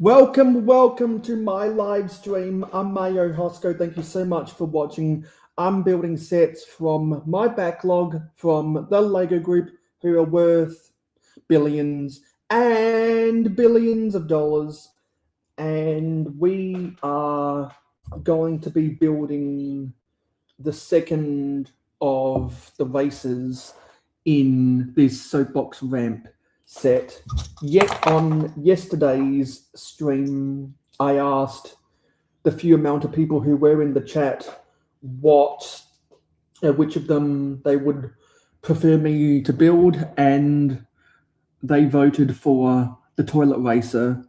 Welcome to my live stream. I'm mayohosko. Thank you so much for watching. I'm building sets from my backlog from the Lego group who are worth billions and billions of dollars. And we are going to be building the second of the races in this soapbox ramp set. Yet on yesterday's stream, I asked the few amount of people who were in the chat which of them they would prefer me to build, and they voted for the toilet racer.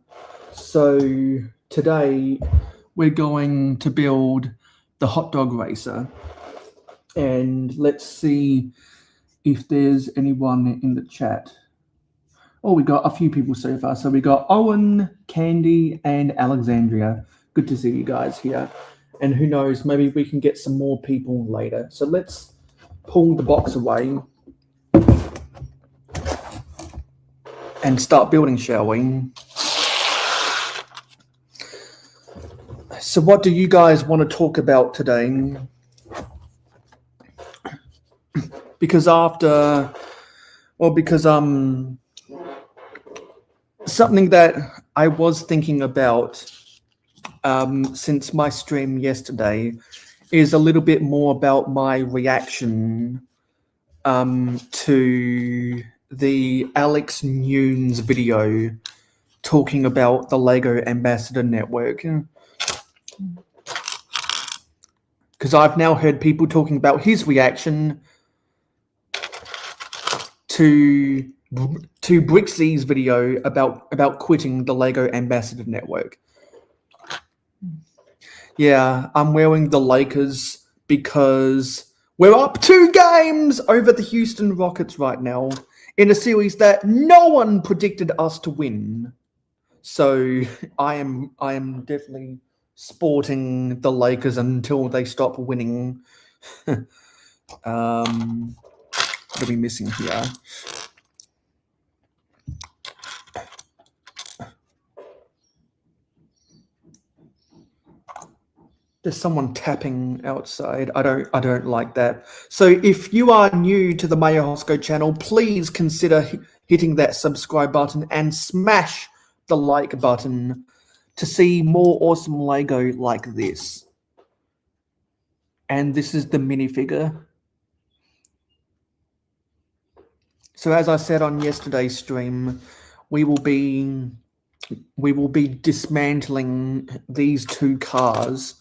So today we're going to build the hot dog racer, and let's see if there's anyone in the chat. Oh, we got a few people so far. So we got Owen, Candy, and Alexandria. Good to see you guys here. And who knows, maybe we can get some more people later. So let's pull the box away and start building, shall we? So what do you guys want to talk about today? Because something that I was thinking about since my stream yesterday is a little bit more about my reaction to the Alex Nunes video talking about the Lego Ambassador Network. Because I've now heard people talking about his reaction to Brixie's video about quitting the Lego Ambassador Network. Yeah, I'm wearing the Lakers because we're up 2 games over the Houston Rockets right now in a series that no one predicted us to win. So I am definitely sporting the Lakers until they stop winning. What are we missing here? There's someone tapping outside. I don't like that. So if you are new to the mayohosko channel, please consider hitting that subscribe button and smash the like button to see more awesome Lego like this. And this is the minifigure. So as I said on yesterday's stream, we will be dismantling these 2 cars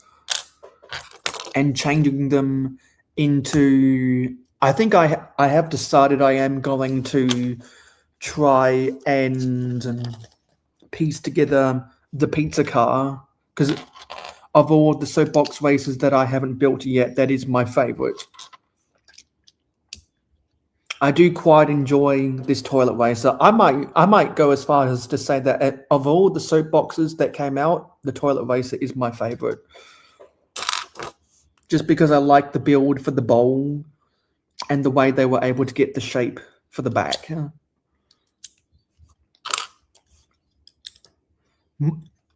and changing them into, I think I have decided I am going to try and piece together the pizza car, because of all the soapbox races that I haven't built yet, that is my favorite. I do quite enjoy this toilet racer. I might go as far as to say that of all the soapboxes that came out, the toilet racer is my favorite. Just because I like the build for the bowl and the way they were able to get the shape for the back.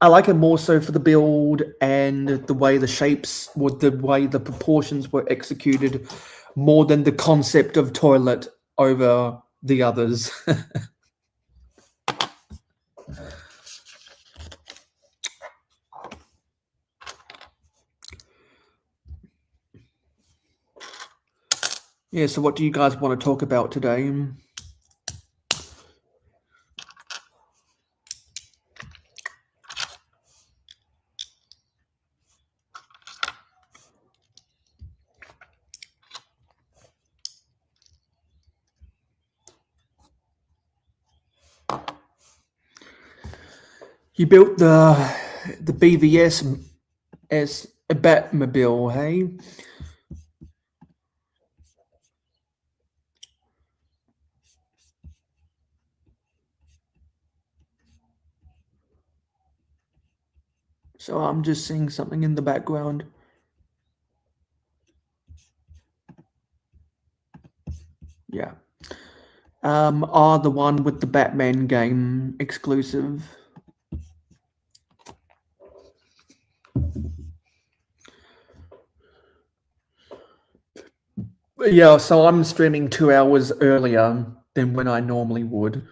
I like it more so for the build and the way the shapes, or the way the proportions were executed, more than the concept of toilet over the others. Yeah, so what do you guys want to talk about today? You built the BVS as a Batmobile, hey? So I'm just seeing something in the background. Yeah. The one with the Batman game exclusive. Yeah, so I'm streaming 2 hours earlier than when I normally would.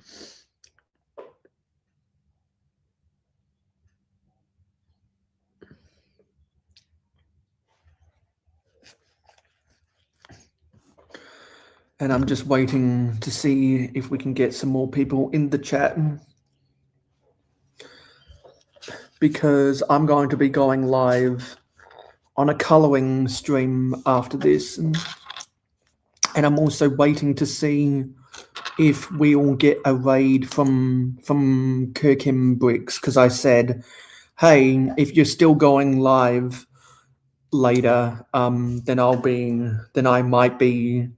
And I'm just waiting to see if we can get some more people in the chat, because I'm going to be going live on a colouring stream after this. And I'm also waiting to see if we all get a raid from Kirkham Bricks, because I said, hey, if you're still going live later, then I might be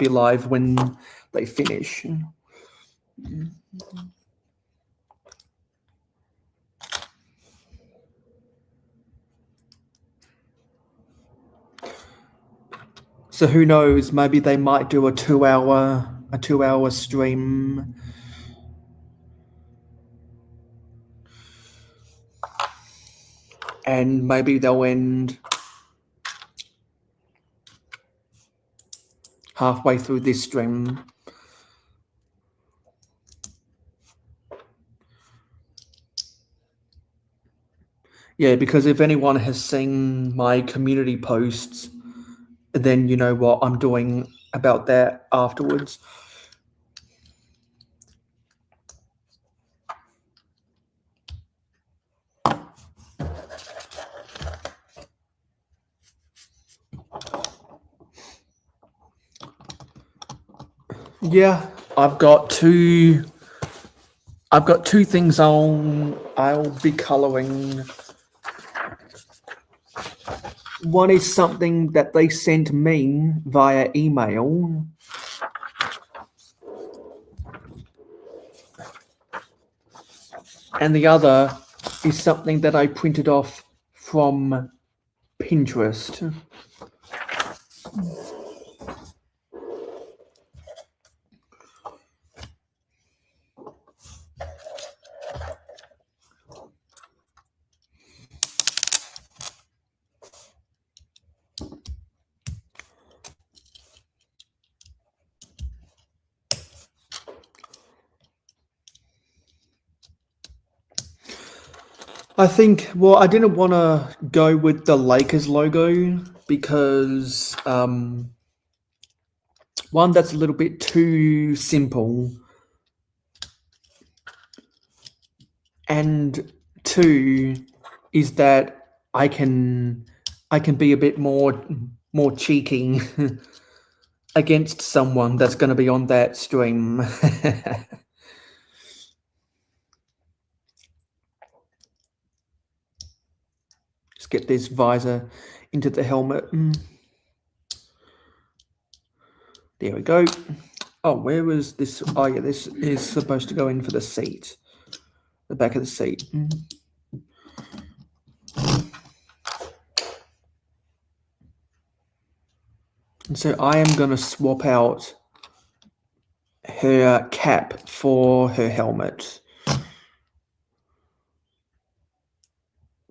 live when they finish. So who knows? Maybe they might do a 2 hour stream. And maybe they'll end halfway through this stream. Yeah, because if anyone has seen my community posts, then you know what I'm doing about that afterwards. Yeah, I've got two things I'll be colouring. One is something that they sent me via email. And the other is something that I printed off from Pinterest. I think, well, I didn't want to go with the Lakers logo because, one, that's a little bit too simple. And two, is that I can be a bit more cheeky against someone that's going to be on that stream. Just get this visor into the helmet. There we go. Oh, where was this? Oh, yeah, this is supposed to go in for the seat, the back of the seat. And so I am going to swap out her cap for her helmet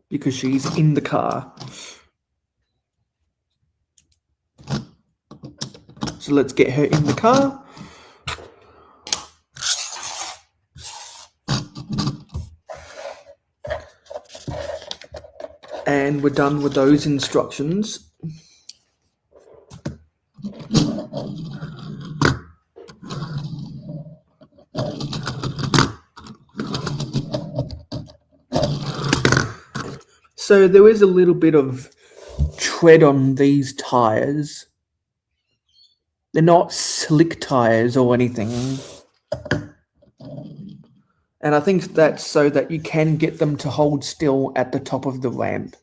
because she's in the car. So let's get her in the car. And we're done with those instructions. So there is a little bit of tread on these tires. They're not slick tires or anything. And I think that's so that you can get them to hold still at the top of the ramp.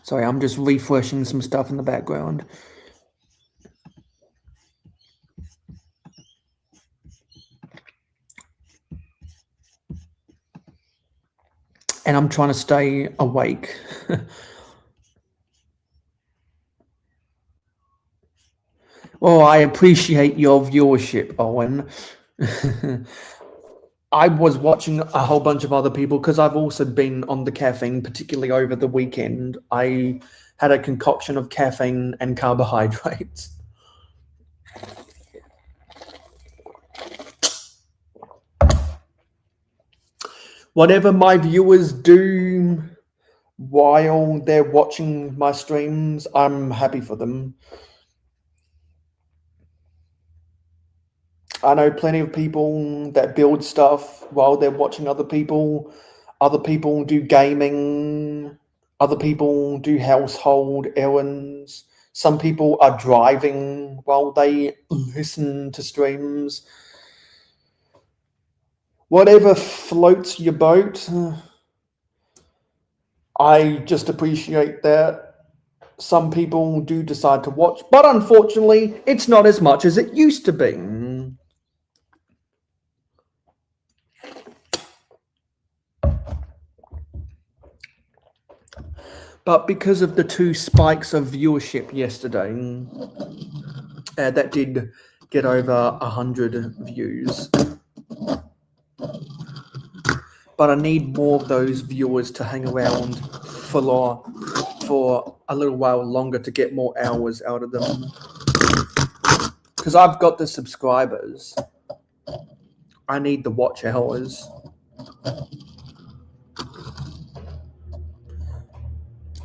Sorry, I'm just refreshing some stuff in the background. And I'm trying to stay awake. Well, I appreciate your viewership, Owen. I was watching a whole bunch of other people because I've also been on the caffeine, particularly over the weekend. I had a concoction of caffeine and carbohydrates. Whatever my viewers do while they're watching my streams, I'm happy for them. I know plenty of people that build stuff while they're watching other people. Other people do gaming. Other people do household errands. Some people are driving while they listen to streams. Whatever floats your boat. I just appreciate that some people do decide to watch, but unfortunately, it's not as much as it used to be. But because of the 2 spikes of viewership yesterday, that did get over 100 views. But I need more of those viewers to hang around for a little while longer to get more hours out of them. Because I've got the subscribers. I need the watch hours.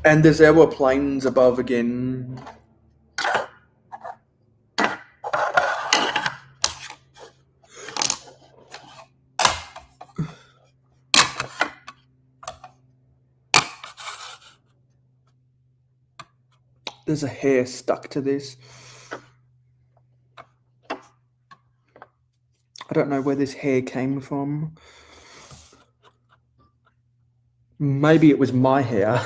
And there's aeroplanes above again. There's a hair stuck to this. I don't know where this hair came from. Maybe it was my hair.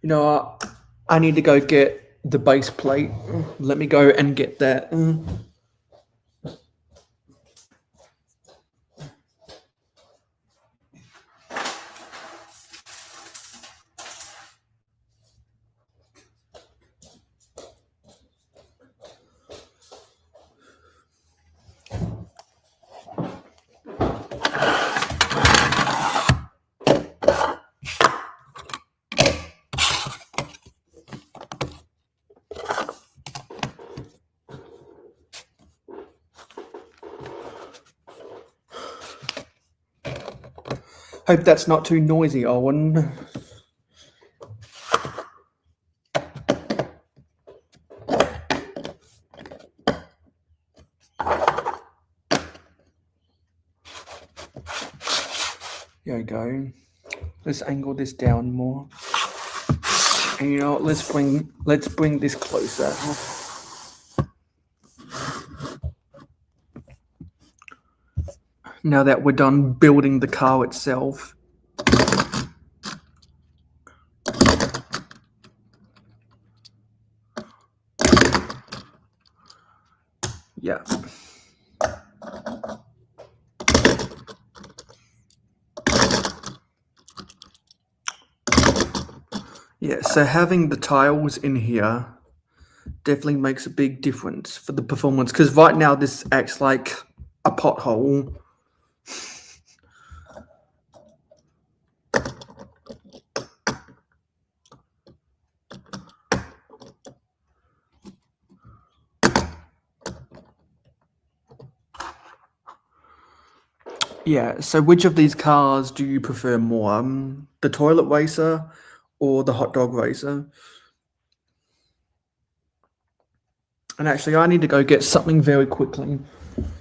You know what? I need to go get the base plate. Let me go and get that. Hope that's not too noisy, Owen. There we go. Let's angle this down more. And you know what? Let's bring this closer. Now that we're done building the car itself. Yeah. Yeah, so having the tiles in here definitely makes a big difference for the performance, because right now this acts like a pothole. Yeah, so which of these cars do you prefer more? The toilet racer or the hot dog racer? And actually, I need to go get something very quickly.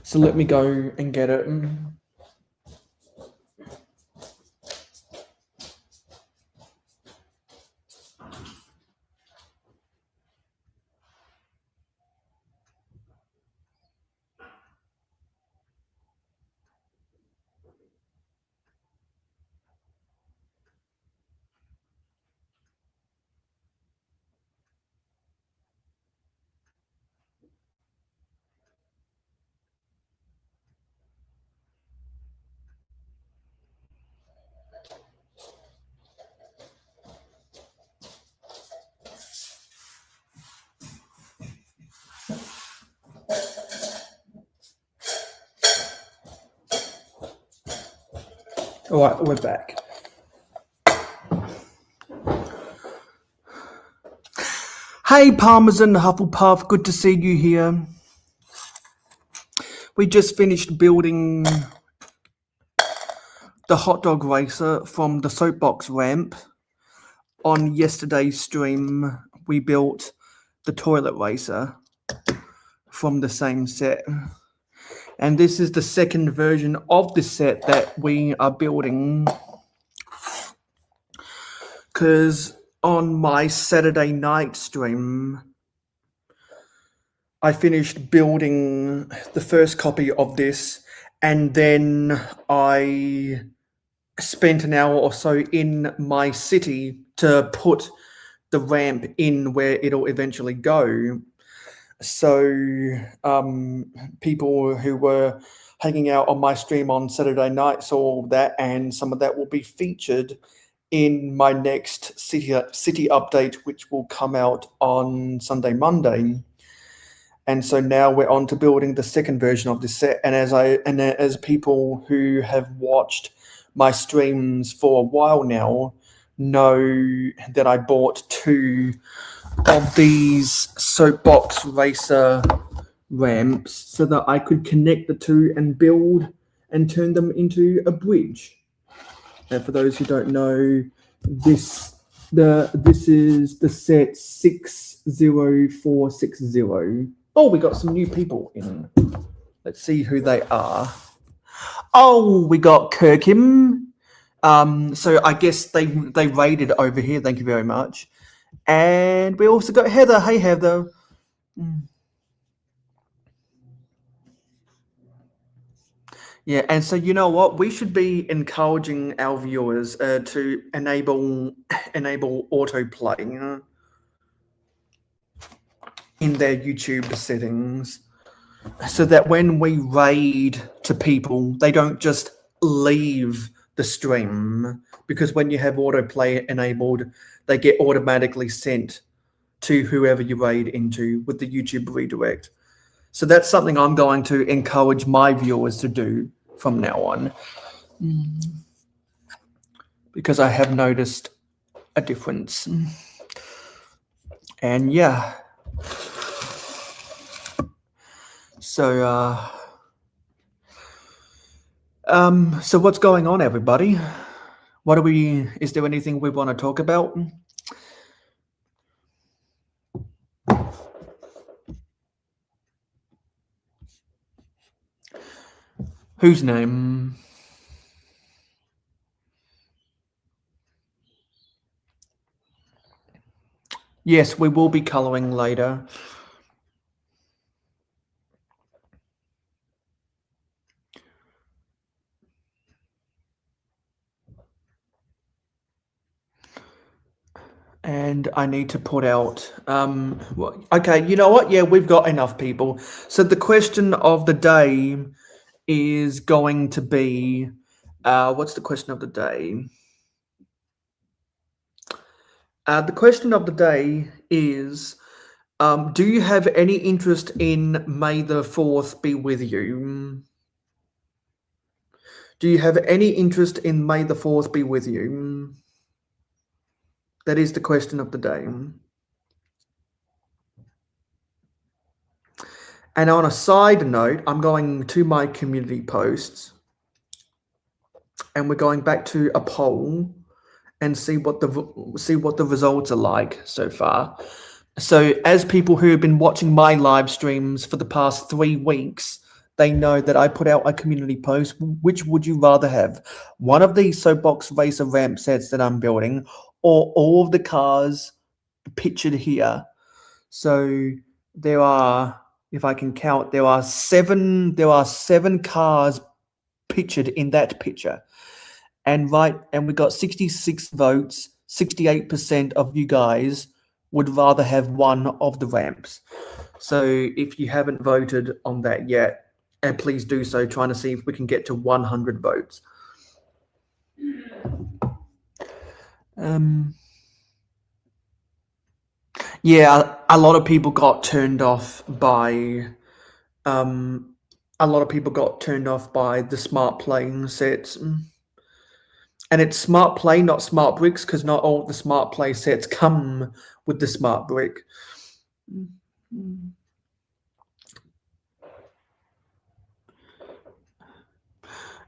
So let me go and get it. All right, we're back. Hey, Parmesan Hufflepuff, good to see you here. We just finished building the hot dog racer from the soapbox ramp. On yesterday's stream, we built the toilet racer from the same set. And this is the second version of the set that we are building. Because on my Saturday night stream, I finished building the first copy of this, and then I spent an hour or so in my city to put the ramp in where it'll eventually go. So people who were hanging out on my stream on Saturday night saw all that, and some of that will be featured in my next city update, which will come out on Sunday, Monday. And so now we're on to building the second version of this set. And as people who have watched my streams for a while now know that I bought 2 of these soapbox racer ramps so that I could connect the 2 and build and turn them into a bridge. And for those who don't know, this is the set 60460. Oh, we got some new people in. Let's see who they are. Oh, we got Kirkim. So I guess they raided over here. Thank you very much. And we also got Heather. Hey, Heather. Yeah, and so you know what? We should be encouraging our viewers to enable autoplay in their YouTube settings, so that when we raid to people, they don't just leave the stream, because when you have autoplay enabled, they get automatically sent to whoever you raid into with the YouTube redirect. So that's something I'm going to encourage my viewers to do from now on, because I have noticed a difference. And yeah. So, so what's going on, everybody? Is there anything we want to talk about? Whose name? Yes, we will be coloring later. And I need to put out, okay, you know what? Yeah, we've got enough people. So the question of the day is going to be, what's the question of the day? The question of the day is, do you have any interest in May the 4th be with you? Do you have any interest in May the 4th be with you? That is the question of the day. And on a side note, I'm going to my community posts, and we're going back to a poll and see what the results are like so far. So as people who have been watching my live streams for the past 3 weeks, they know that I put out a community post. Which would you rather have? One of these soapbox racer ramp sets that I'm building, or all of the cars pictured here? So there are, if I can count, there are 7 cars pictured in that picture. And we got 66 votes. 68% of you guys would rather have one of the ramps. So if you haven't voted on that yet, and please do so, trying to see if we can get to 100 votes. Yeah, a lot of people got turned off by the smart playing sets. And it's smart play, not smart bricks, because not all the smart play sets come with the smart brick.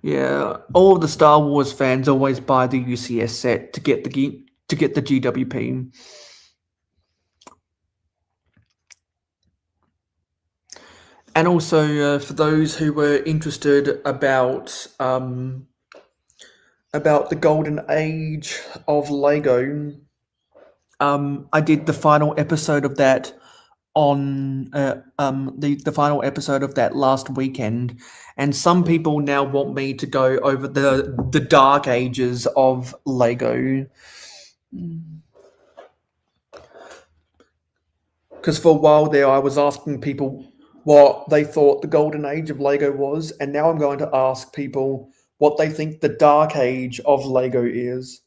Yeah, all the Star Wars fans always buy the UCS set to get the GWP. And also, for those who were interested about the golden age of Lego, I did the final episode of that on the final episode of that last weekend, and some people now want me to go over the dark ages of Lego. Because for a while there, I was asking people what they thought the golden age of Lego was, and now I'm going to ask people what they think the dark age of Lego is.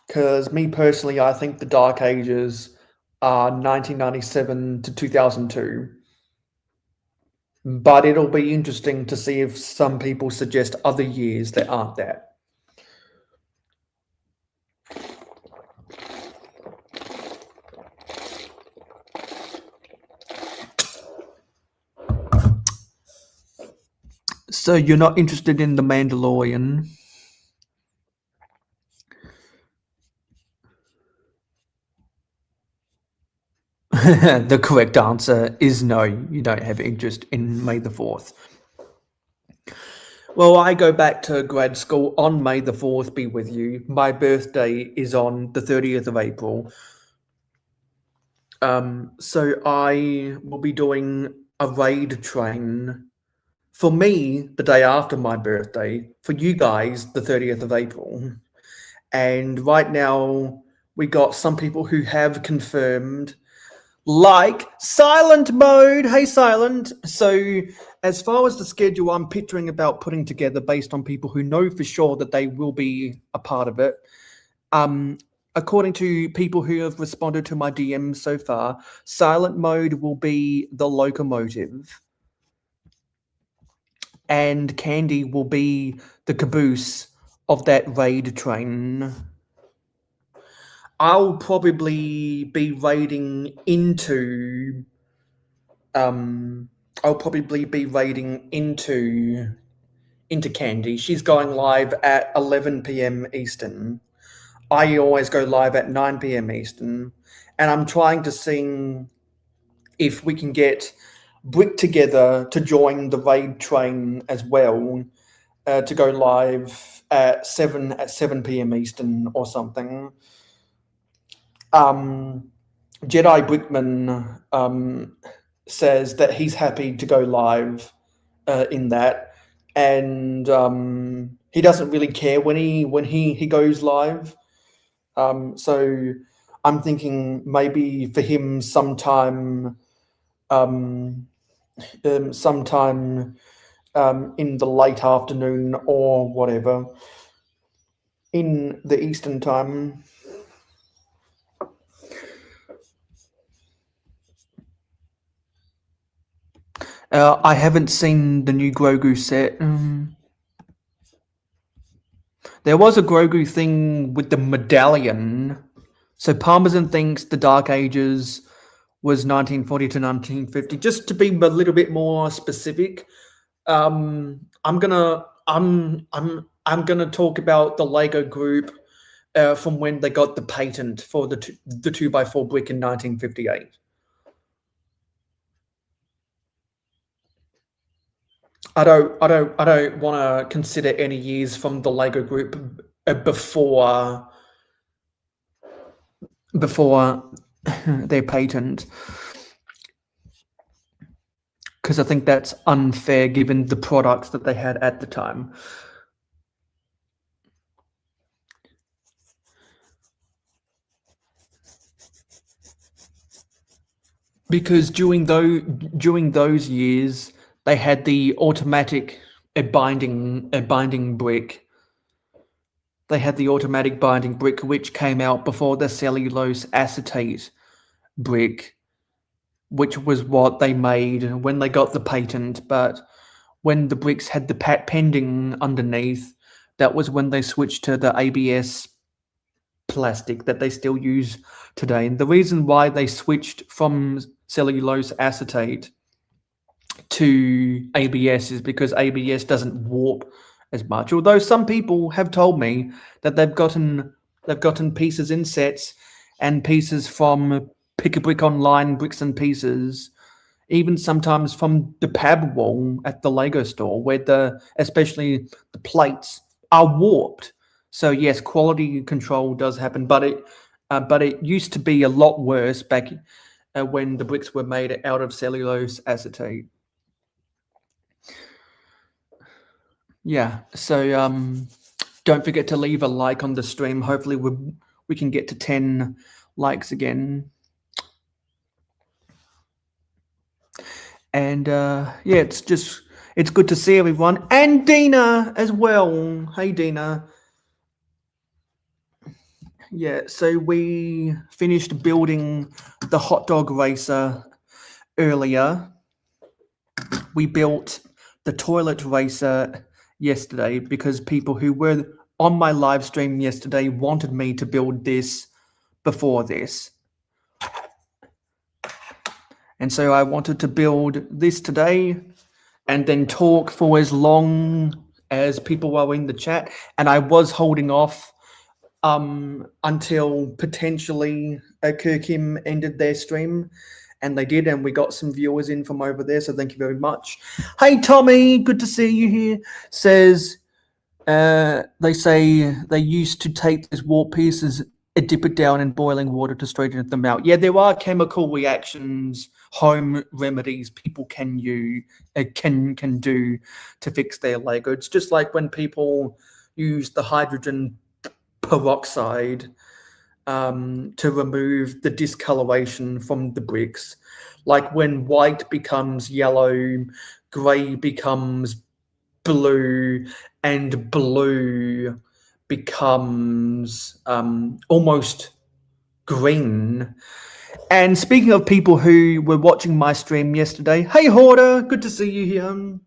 Because me personally, I think the dark ages are 1997 to 2002. But it'll be interesting to see if some people suggest other years that aren't that. So you're not interested in The Mandalorian? The correct answer is no, you don't have interest in May the 4th. Well, I go back to grad school on May the 4th, be with you. My birthday is on the 30th of April. So I will be doing a raid train for me the day after my birthday, for you guys the 30th of April. And right now we got some people who have confirmed, like Silent Mode. Hey, Silent. So as far as the schedule I'm picturing about putting together based on people who know for sure that they will be a part of it, according to people who have responded to my DMs so far, Silent Mode will be the locomotive and Candy will be the caboose of that raid train. I'll probably be raiding into Candy. She's going live at 11 p.m. Eastern. I always go live at 9 p.m. Eastern, and I'm trying to see if we can get Brick together to join the raid train as well, to go live at 7 p.m. Eastern or something. Jedi Brickman says that he's happy to go live in that, and he doesn't really care when he goes live. So I'm thinking maybe for him sometime in the late afternoon or whatever in the Eastern time. I haven't seen the new Grogu set. There was a Grogu thing with the medallion. So Parmesan thinks the Dark Ages was 1940 to 1950. Just to be a little bit more specific, I'm gonna talk about the Lego group from when they got the patent for the 2x4 brick in 1958. I don't want to consider any years from the Lego group before their patent, because I think that's unfair given the products that they had at the time. Because during those years, they had the automatic binding brick. They had the automatic binding brick, which came out before the cellulose acetate brick, which was what they made when they got the patent. But when the bricks had the pending underneath, that was when they switched to the ABS plastic that they still use today. And the reason why they switched from cellulose acetate to ABS is because ABS doesn't warp as much. Although some people have told me that they've gotten pieces in sets and pieces from Pick a Brick Online bricks and pieces, even sometimes from the pab wall at the Lego store, where especially the plates are warped. So yes, quality control does happen, but it used to be a lot worse back when the bricks were made out of cellulose acetate. Yeah, so don't forget to leave a like on the stream. Hopefully we can get to 10 likes again. And yeah, it's good to see everyone. And Dina as well. Hey, Dina. Yeah, so we finished building the hot dog racer earlier. We built the toilet racer yesterday because people who were on my live stream yesterday wanted me to build this before this. And so I wanted to build this today and then talk for as long as people were in the chat. And I was holding off until potentially Kirkim ended their stream, and they did, and we got some viewers in from over there, so thank you very much. Hey Tommy, good to see you here. Says they say they used to take these warp pieces and dip it down in boiling water to straighten them out. Yeah, there are chemical reactions, home remedies people can do to fix their Lego. It's just like when people use the hydrogen peroxide to remove the discoloration from the bricks. Like when white becomes yellow, grey becomes blue, and blue becomes almost green. And speaking of people who were watching my stream yesterday, hey Hoarder, good to see you here.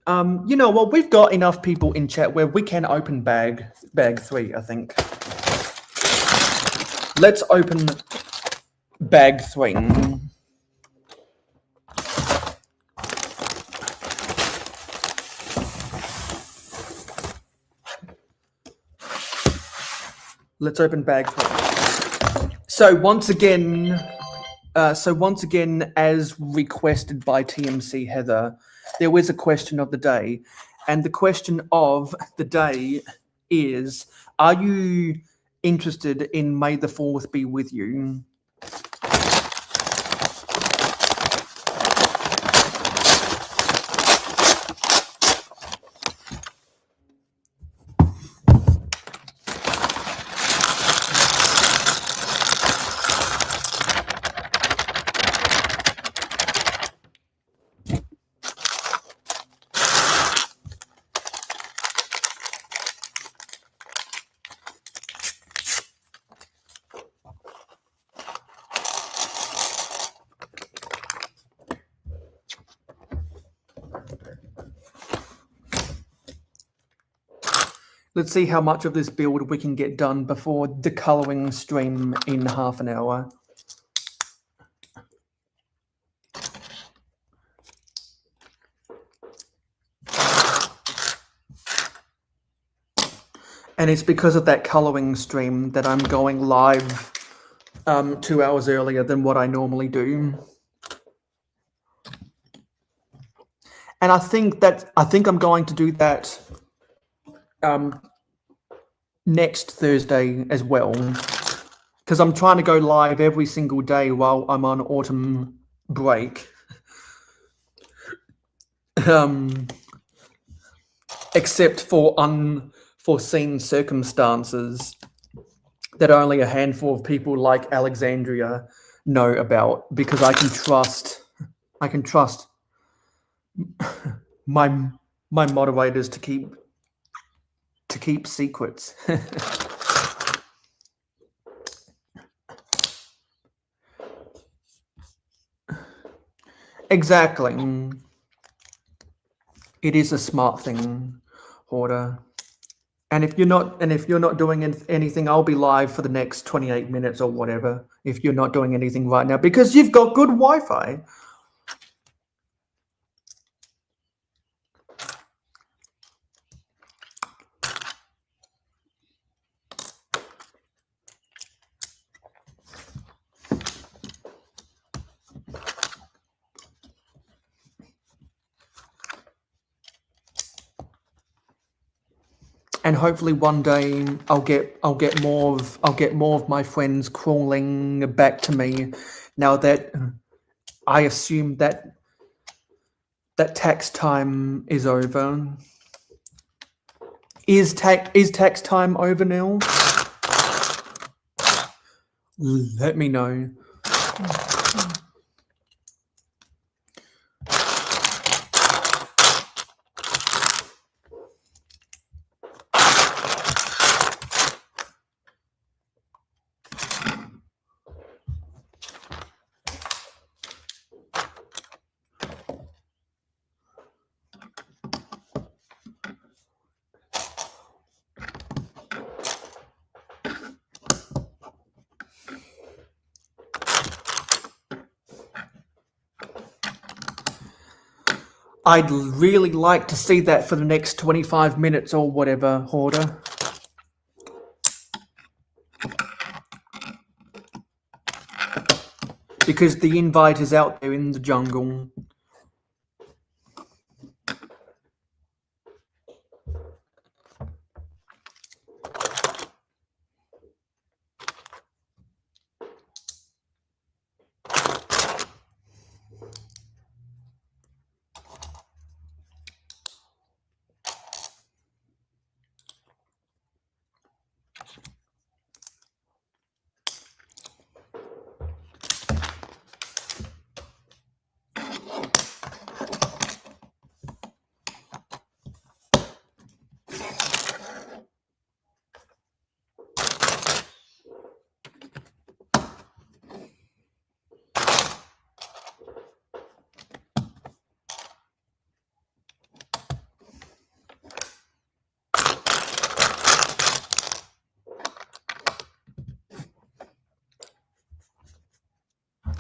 You know what? We've got enough people in chat where we can open bag 3, I think. Let's open bag 3. Let's open bag 3. So once again, as requested by TMC Heather, there was a question of the day, and the question of the day is: are you interested in May the 4th be with you? Let's see how much of this build we can get done before the colouring stream in half an hour. And it's because of that colouring stream that I'm going live 2 hours earlier than what I normally do. And I think I'm going to do that next Thursday as well, because I'm trying to go live every single day while I'm on autumn break. Except for unforeseen circumstances that only a handful of people like Alexandria know about, because I can trust my moderators to keep secrets. Exactly. It is a smart thing, Hoarder. And if you're not doing anything, I'll be live for the next 28 minutes or whatever. If you're not doing anything right now, because you've got good Wi-Fi. And hopefully one day I'll get more of my friends crawling back to me. Now that I assume that tax time is over. Is tax time over now? Let me know. I'd really like to see that for the next 25 minutes or whatever, Hoarder. Because the invite is out there in the jungle.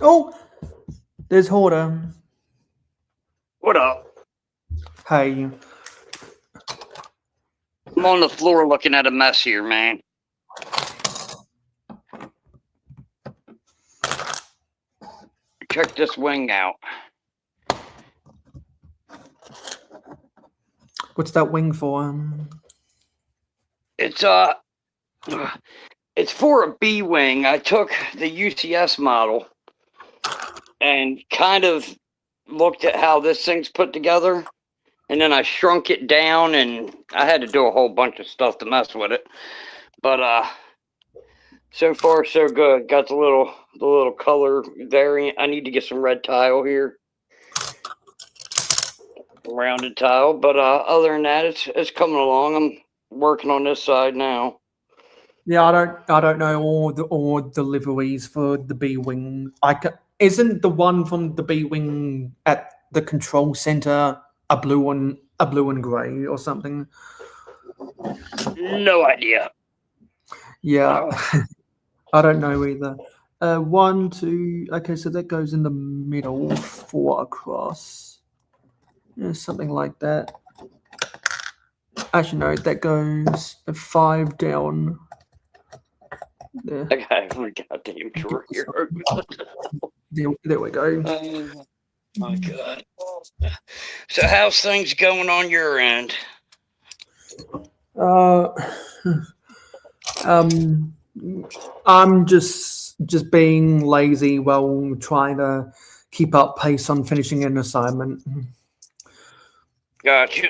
Oh, there's Hoarder. What up? Hey. I'm on the floor looking at a mess here, man. Check this wing out. What's that wing for? It's for a B wing. I took the UCS model and kind of looked at how this thing's put together, and then I shrunk it down, and I had to do a whole bunch of stuff to mess with it. But so far so good. Got the little color variant. I need to get some red tile here, rounded tile. But other than that, it's coming along. I'm working on this side now. Yeah, I don't know all the liveries for the B wing. Isn't the one from the B wing at the control center a blue and gray or something? No idea. Yeah, I don't know either. 1, 2. Okay, so that goes in the middle, 4 across. Yeah, something like that. Actually, no, that goes 5 down. There. I got my goddamn drawer here. There we go. Oh my god. So how's things going on your end? I'm just being lazy while trying to keep up pace on finishing an assignment. Gotcha.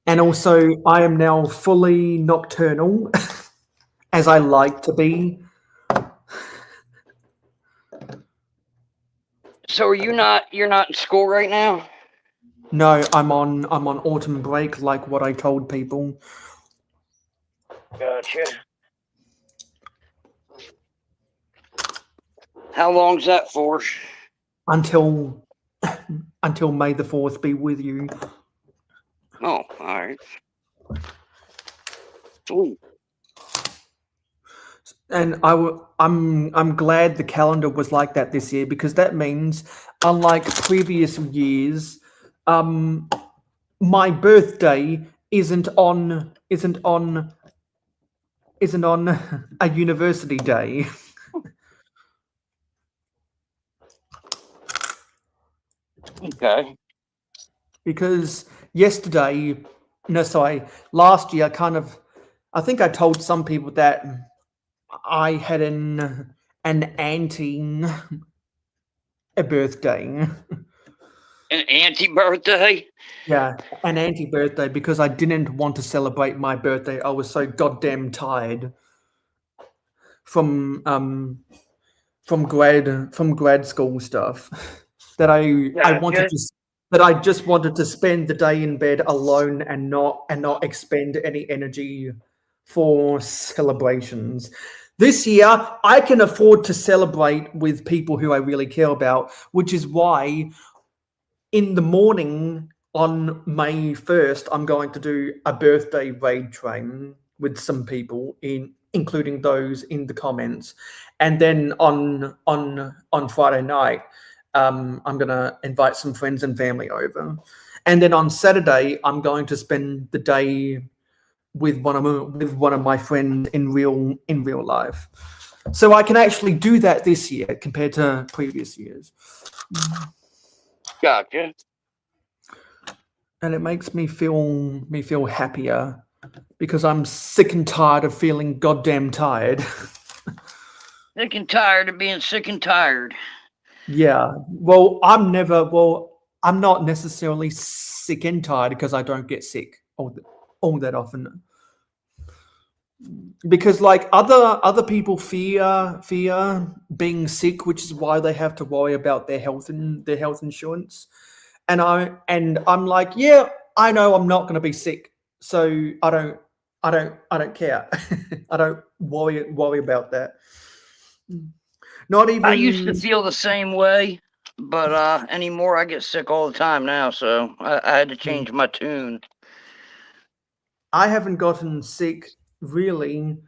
And also, I am now fully nocturnal, as I like to be. So you're not in school right now? No, I'm on autumn break, like what I told people. Gotcha. How long's that for? Until until May the 4th be with you. Oh, all right. Ooh. And I'm glad the calendar was like that this year, because that means, unlike previous years, my birthday isn't on a university day. Okay. Because last year, I think I told some people that I had an birthday. An anti-birthday? Yeah, an anti-birthday, because I didn't want to celebrate my birthday. I was so goddamn tired from grad school stuff that Gotcha. I just wanted to spend the day in bed alone and not expend any energy for celebrations. This year, I can afford to celebrate with people who I really care about, which is why in the morning on May 1st, I'm going to do a birthday raid train with some people, including those in the comments. And then on Friday night, I'm gonna invite some friends and family over. And then on Saturday, I'm going to spend the day with one of my friends in real life. So I can actually do that this year compared to previous years. Gotcha. And it makes me feel happier, because I'm sick and tired of feeling goddamn tired. Sick and tired of being sick and tired. Yeah. Well, I'm not necessarily sick and tired, because I don't get sick all that often. Because like other people fear being sick, which is why they have to worry about their health insurance. And I'm like, yeah, I know I'm not going to be sick, so I don't care. I don't worry about that. Not I used to even. feel the same way, but anymore I get sick all the time now, so I had to change my tune. I haven't gotten sick really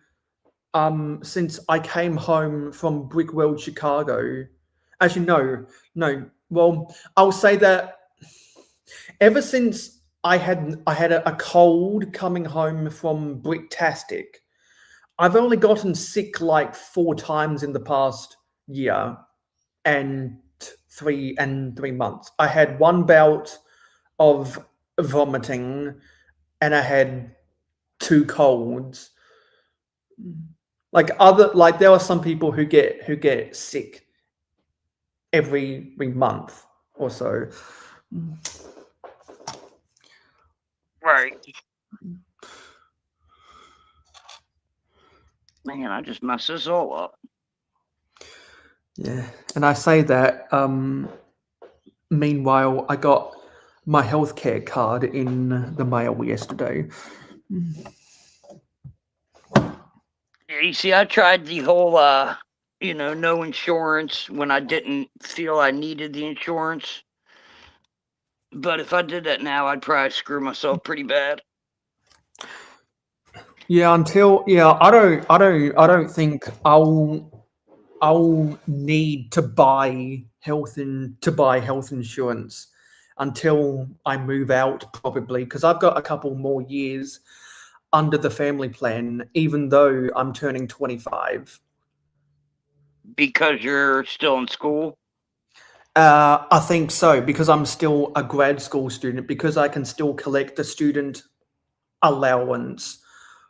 since I came home from Brickworld, Chicago. Actually, no. Well, I'll say that ever since I had a cold coming home from Bricktastic, I've only gotten sick like 4 times in the past year and 3 months. I had one bout of vomiting, and I had 2 colds. Like there are some people who get sick every month or so. Right. Man, I just messed this all up. Yeah, and I say that. Meanwhile, I got my healthcare card in the mail yesterday. Yeah, you see, I tried the whole no insurance when I didn't feel I needed the insurance. But if I did that now, I'd probably screw myself pretty bad. Yeah, I don't think I'll need to buy health insurance until I move out, probably, because I've got a couple more years under the family plan, even though I'm turning 25. Because you're still in school? I think so, because I'm still a grad school student, because I can still collect the student allowance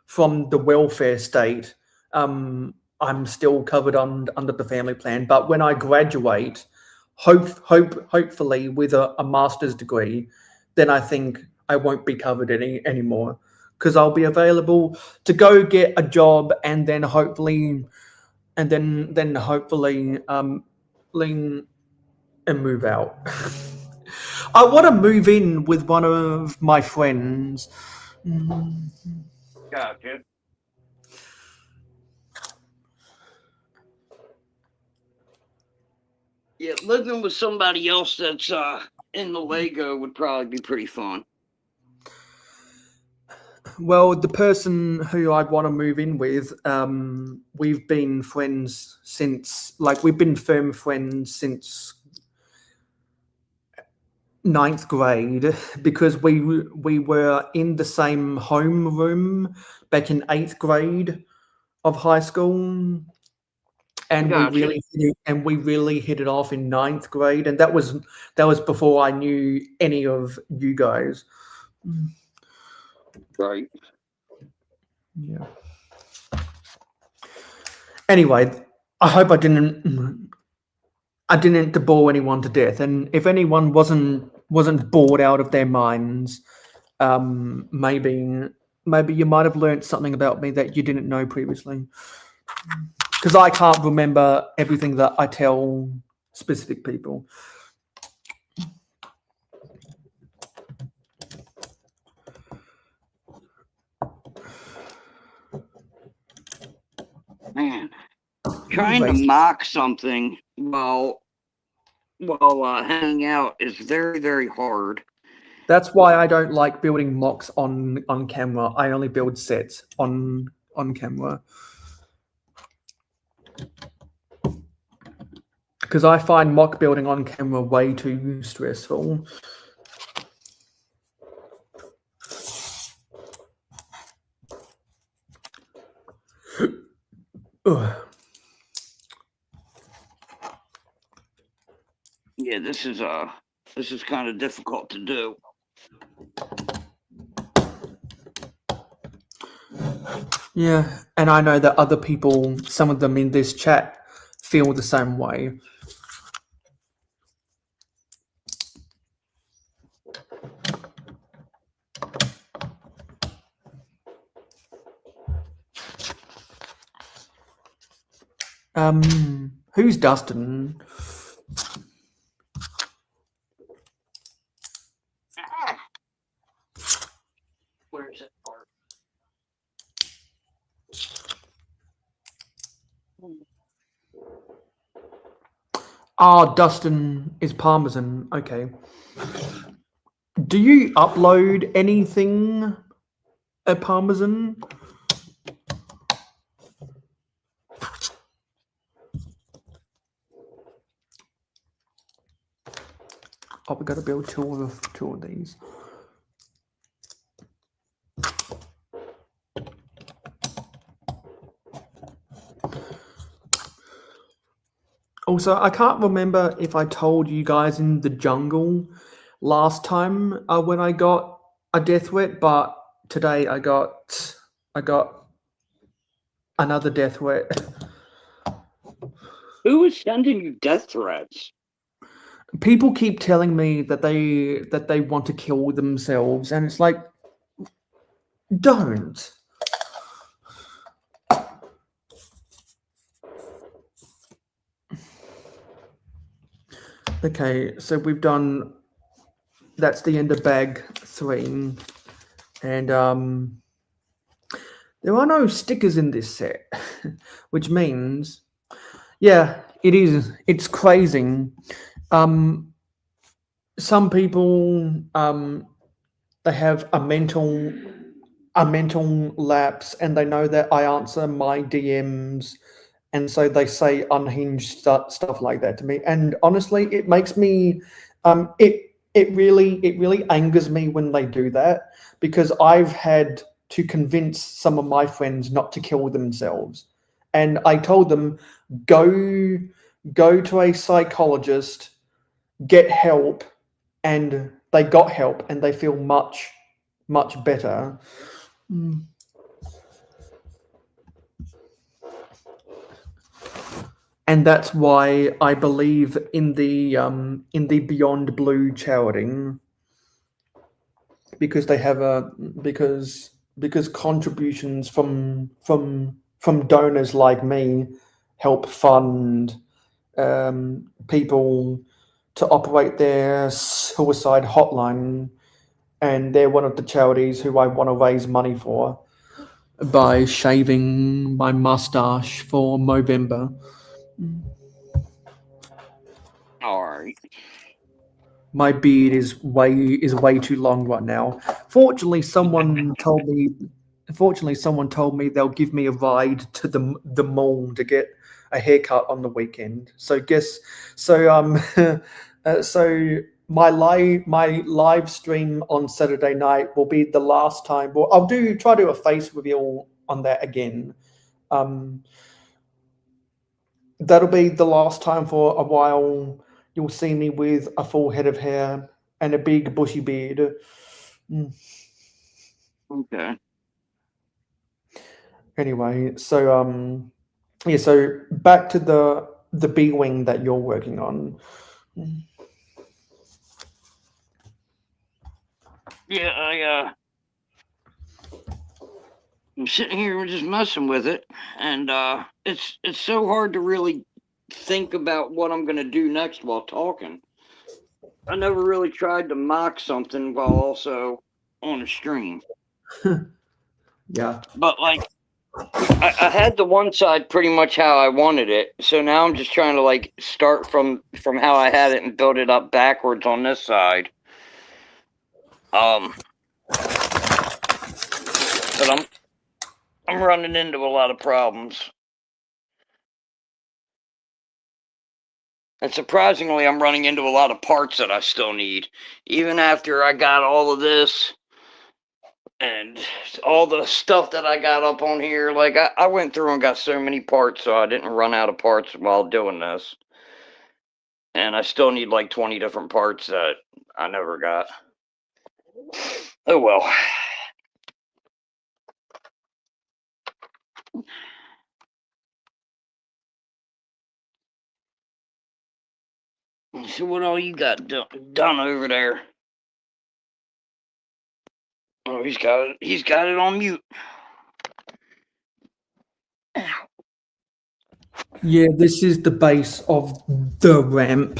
from the welfare state. I'm still covered under the family plan. But when I graduate, hopefully with a master's degree, then I think I won't be covered anymore, because I'll be available to go get a job, and then hopefully lean and move out. I want to move in with one of my friends. Gotcha. Yeah, living with somebody else that's in the Lego would probably be pretty fun. Well, the person who I'd want to move in with, we've been friends since, we've been firm friends since 9th grade, because we were in the same homeroom back in 8th grade of high school, and Gotcha. we really hit it off in 9th grade, and that was before I knew any of you guys. Right. Yeah. Anyway, I hope I didn't bore anyone to death, and if anyone wasn't bored out of their minds, maybe you might have learned something about me that you didn't know previously, because I can't remember everything that I tell specific people. Man, trying to mock something while hanging out is very, very hard. That's why I don't like building mocks on camera. I only build sets on camera, because I find mock building on camera way too stressful. Yeah, this is kind of difficult to do. Yeah, and I know that other people, some of them in this chat, feel the same way. Who's Dustin? Where is it? Oh, Dustin is Parmesan. Okay. Do you upload anything at Parmesan? Oh, we got to build two of these. Also, I can't remember if I told you guys in the jungle last time when I got a death threat, but today I got another death threat. Who is sending you death threats? People keep telling me that they want to kill themselves, and it's like, don't. Okay, so we've done. That's the end of bag 3, and there are no stickers in this set, which means, yeah, it is. It's crazy. Some people they have a mental lapse, and they know that I answer my DMs, and so they say unhinged stuff like that to me. And honestly, it makes me it really angers me when they do that, because I've had to convince some of my friends not to kill themselves, and I told them, go to a psychologist, get help, and they got help, and they feel much better. And that's why I believe in the Beyond Blue charity, because they have because contributions from donors like me help fund people to operate their suicide hotline, and they're one of the charities who I want to raise money for by shaving my mustache for Movember. All right. my beard is way too long right now. Fortunately, someone told me. Fortunately, someone told me they'll give me a ride to the mall to get a haircut on the weekend. So guess so so my live stream on Saturday night will be the last time. Well, I'll try to do a face reveal on that again. Um, that'll be the last time for a while. You'll see me with a full head of hair and a big bushy beard. Mm. Okay. Anyway, so yeah, so back to the B wing that you're working on. Yeah, I'm sitting here just messing with it, and it's so hard to really think about what I'm gonna do next while talking. I never really tried to mock something while also on a stream. Yeah. But like I had the one side pretty much how I wanted it, so now I'm just trying to like start from how I had it and build it up backwards on this side. But I'm running into a lot of problems. And surprisingly, I'm running into a lot of parts that I still need. Even after I got all of this and all the stuff that I got up on here, like I went through and got so many parts so I didn't run out of parts while doing this. And I still need like 20 different parts that I never got. Oh well. So what all you got done over there? Oh, he's got it on mute. Yeah, this is the base of the ramp.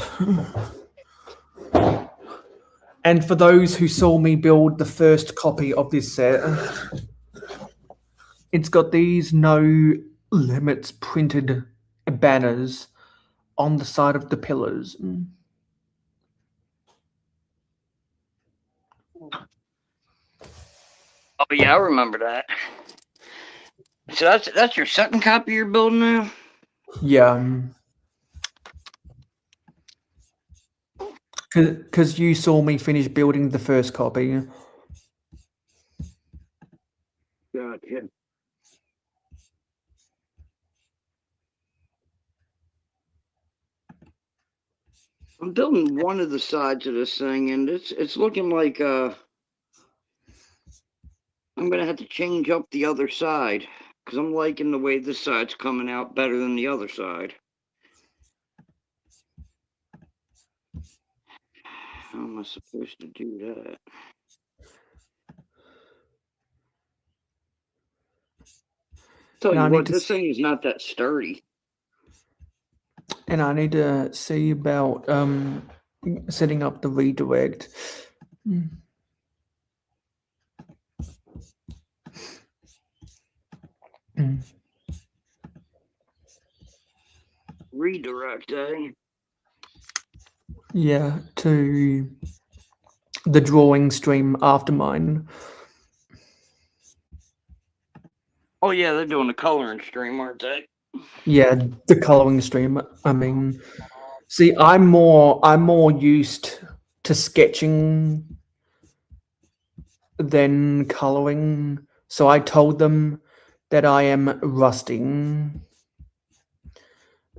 And for those who saw me build the first copy of this set, it's got these no limits printed banners on the side of the pillars. Oh yeah, I remember that. So that's your second copy you're building now? Yeah. Because you saw me finish building the first copy. Gotcha. I'm building one of the sides of this thing, and it's looking like I'm gonna have to change up the other side because I'm liking the way this side's coming out better than the other side. How am I supposed to do that? Tell you what, this thing is not that sturdy. And I need to see about setting up the redirect. Redirect, eh? Yeah, to the drawing stream after mine. Oh yeah, they're doing the coloring stream, aren't they? Yeah, the coloring stream. I mean, see, I'm more used to sketching than coloring. So I told them that I am rusting,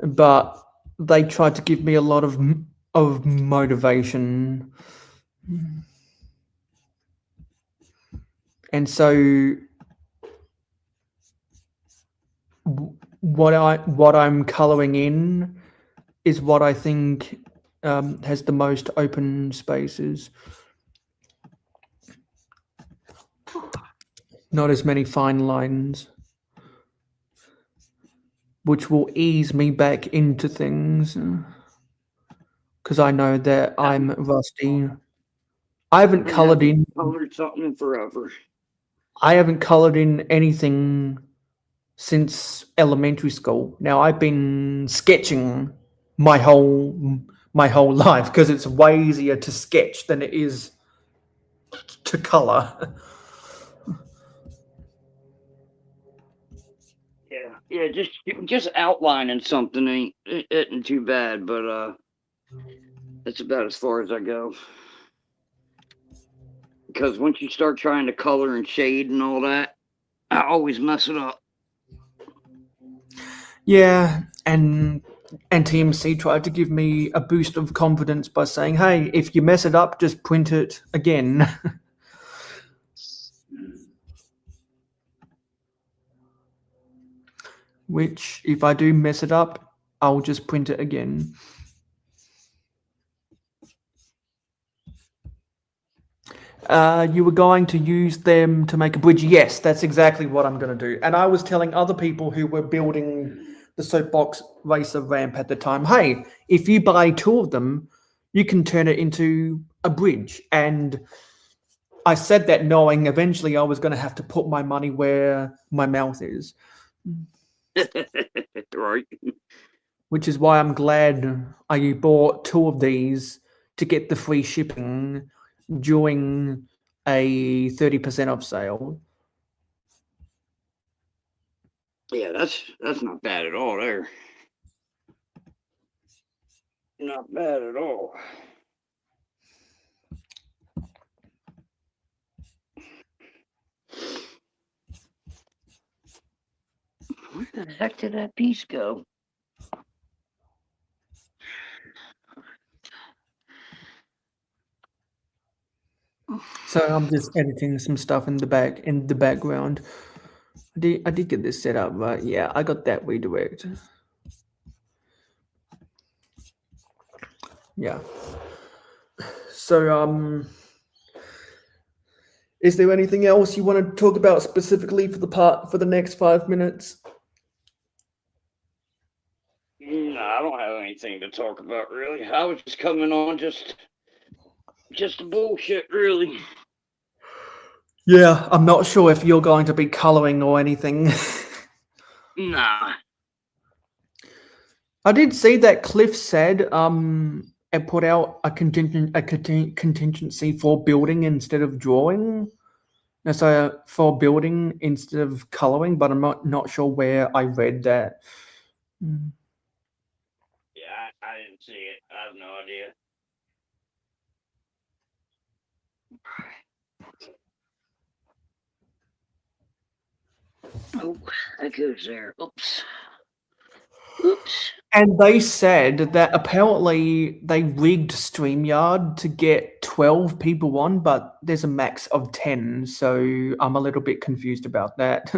but they tried to give me a lot of motivation, and so what I'm coloring in is what I think has the most open spaces. Not as many fine lines, which will ease me back into things, because I know that I'm rusty. I haven't colored in. Colored something in forever. I haven't colored in anything since elementary school. Now I've been sketching my whole my whole life because it's way easier to sketch than it is to color. Yeah, just outlining something ain't too bad, but that's about as far as I go. Because once you start trying to color and shade and all that, I always mess it up. Yeah, and TMC tried to give me a boost of confidence by saying, "Hey, if you mess it up, just print it again." Which, if I do mess it up, I'll just print it again. You were going to use them to make a bridge. Yes, that's exactly what I'm going to do. And I was telling other people who were building the soapbox racer ramp at the time, hey, if you buy 2 of them, you can turn it into a bridge. And I said that knowing eventually I was going to have to put my money where my mouth is. Right. Which is why I'm glad I bought 2 of these to get the free shipping during a 30% off sale. Yeah, that's not bad at all there. Not bad at all. Where the heck did that piece go? So I'm just editing some stuff in the background. I did get this set up, right? Yeah, I got that redirect. Yeah. So is there anything else you want to talk about specifically for the next 5 minutes? No, I don't have anything to talk about really. I was just coming on just bullshit really. Yeah, I'm not sure if you're going to be coloring or anything. Nah. I did see that Cliff said it put out a contingency for building instead of drawing. No, so for building instead of coloring, but I'm not sure where I read that. Yeah, I didn't see it. I have no idea. Oh, that goes there. Oops. And they said that apparently they rigged StreamYard to get 12 people on, but there's a max of 10. So I'm a little bit confused about that.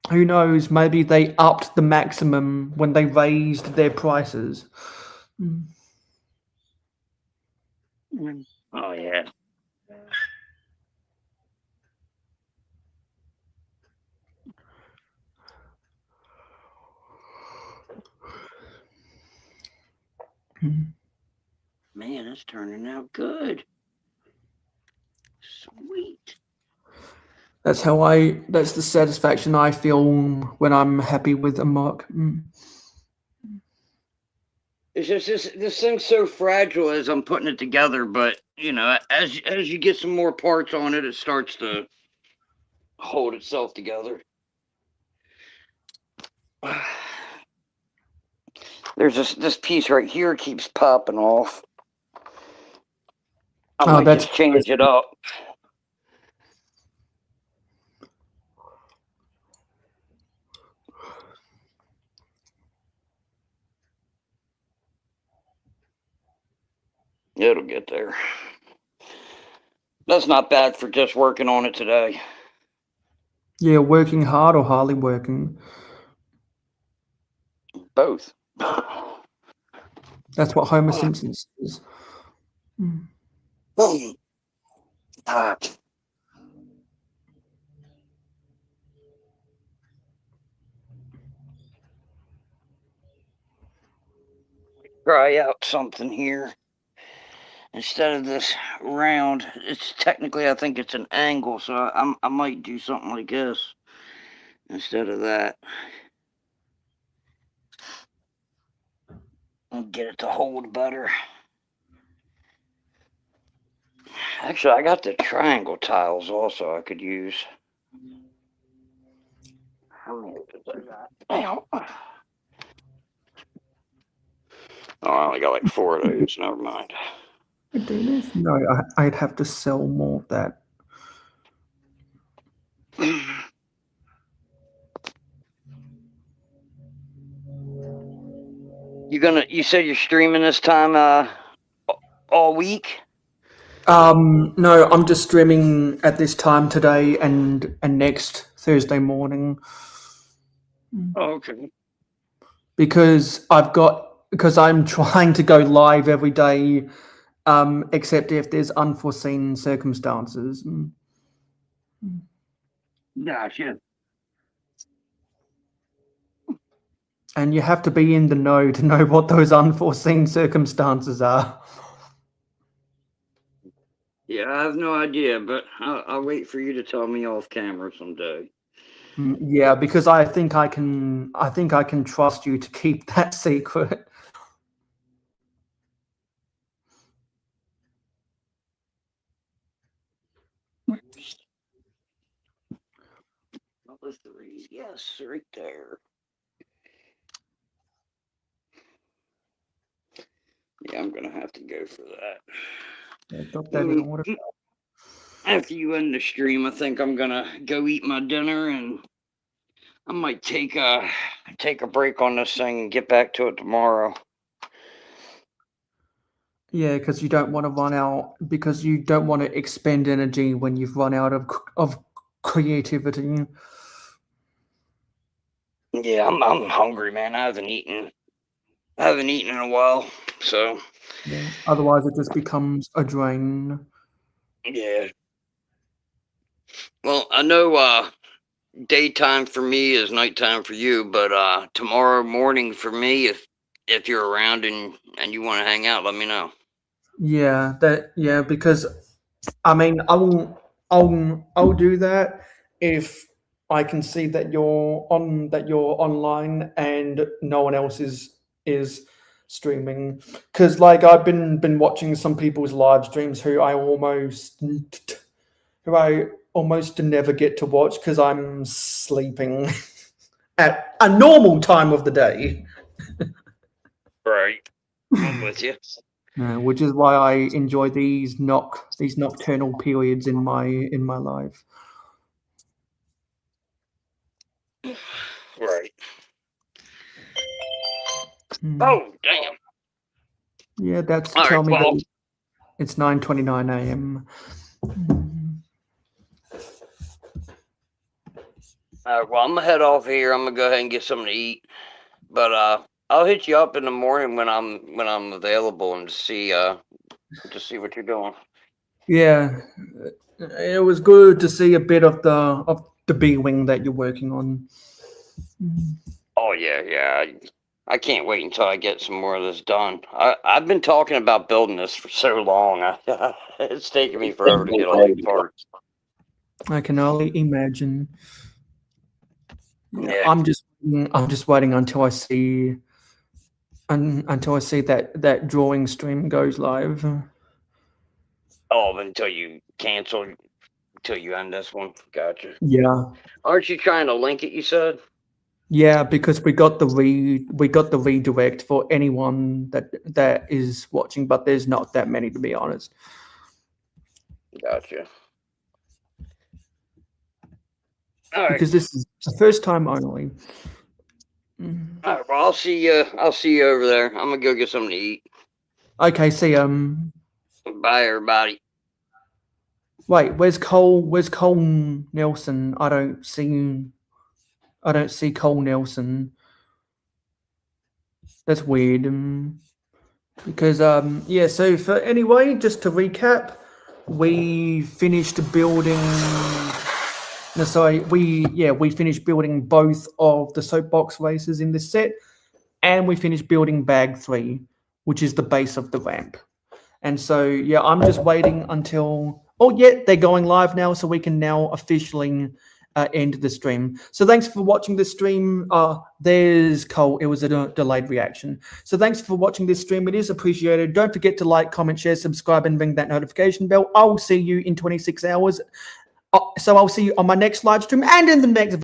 Who knows? Maybe they upped the maximum when they raised their prices. Oh yeah. Man, it's turning out good. Sweet. That's the satisfaction I feel when I'm happy with a mock. It's just this thing's so fragile as I'm putting it together, but you know, as you get some more parts on it, it starts to hold itself together. There's this piece right here keeps popping off. I might just change it up. It'll get there. That's not bad for just working on it today. Yeah, working hard or hardly working. Both. That's what Homer Simpson says. Try out something here. Instead of this round, it's technically, I think it's an angle, so I might do something like this instead of that. and get it to hold better. Actually, I got the triangle tiles also I could use. How many of those I got? Oh, I only got like 4 of those. Never mind. No, I'd have to sell more of that. You said you're streaming this time all week? No, I'm just streaming at this time today and next Thursday morning Oh, okay. because I'm trying to go live every day, except if there's unforeseen circumstances. Gotcha. And you have to be in the know to know what those unforeseen circumstances are. Yeah, I have no idea, but I'll wait for you to tell me off camera someday. Yeah, because I think I can trust you to keep that secret. Number 3, yes, right there. Yeah, I'm gonna have to go for that. Yeah, got that in order. After you end the stream, I think I'm gonna go eat my dinner, and I might take a break on this thing and get back to it tomorrow. Yeah, because you don't want to run out, because you don't want to expend energy when you've run out of creativity. Yeah, I'm hungry, man. I haven't eaten in a while, so Yeah. Otherwise, it just becomes a drain. yeah. Well, I know daytime for me is nighttime for you, but tomorrow morning for me, if you're around and you want to hang out, let me know. Yeah, because I mean, I'll do that if I can see that you're online and no one else is streaming. Because like I've been watching some people's live streams who I almost never get to watch because I'm sleeping at a normal time of the day. Right, I'm with you. Which is why I enjoy these nocturnal periods in my life. Right. Oh, damn. Yeah, that's All tell right, me well, that it's 9:29 a.m. well, I'm gonna head off here. I'm gonna go ahead and get something to eat, but I'll hit you up in the morning when I'm available and see what you're doing. Yeah, it was good to see a bit of the B wing that you're working on. Oh yeah. I can't wait until I get some more of this done. I've been talking about building this for so long. It's taking me forever to get all these parts. I can only imagine. Yeah. I'm just waiting until I see that drawing stream goes live. Oh, until you cancel, until you end this one. Gotcha. Yeah. Aren't you trying to link it? You said. Yeah, because we got the redirect for anyone that is watching, but there's not that many, to be honest. Gotcha. All right. Because this is the first time only. All right. Well, I'll see you over there. I'm gonna go get something to eat. Okay. See. Bye, everybody. Wait. Where's Cole? Where's Cole Nelson? I don't see Cole Nelson. That's weird. Because yeah. So anyway, just to recap, we finished building. No, sorry, we finished building both of the soapbox races in this set, and we finished building bag 3, which is the base of the ramp. And so yeah, I'm just waiting until they're going live now, so we can now officially end the stream. So thanks for watching this stream. There's Cole. It was a delayed reaction. So thanks for watching this stream. It is appreciated. Don't forget to like, comment, share, subscribe, and ring that notification bell. I will see you in 26 hours. So I'll see you on my next live stream and in the next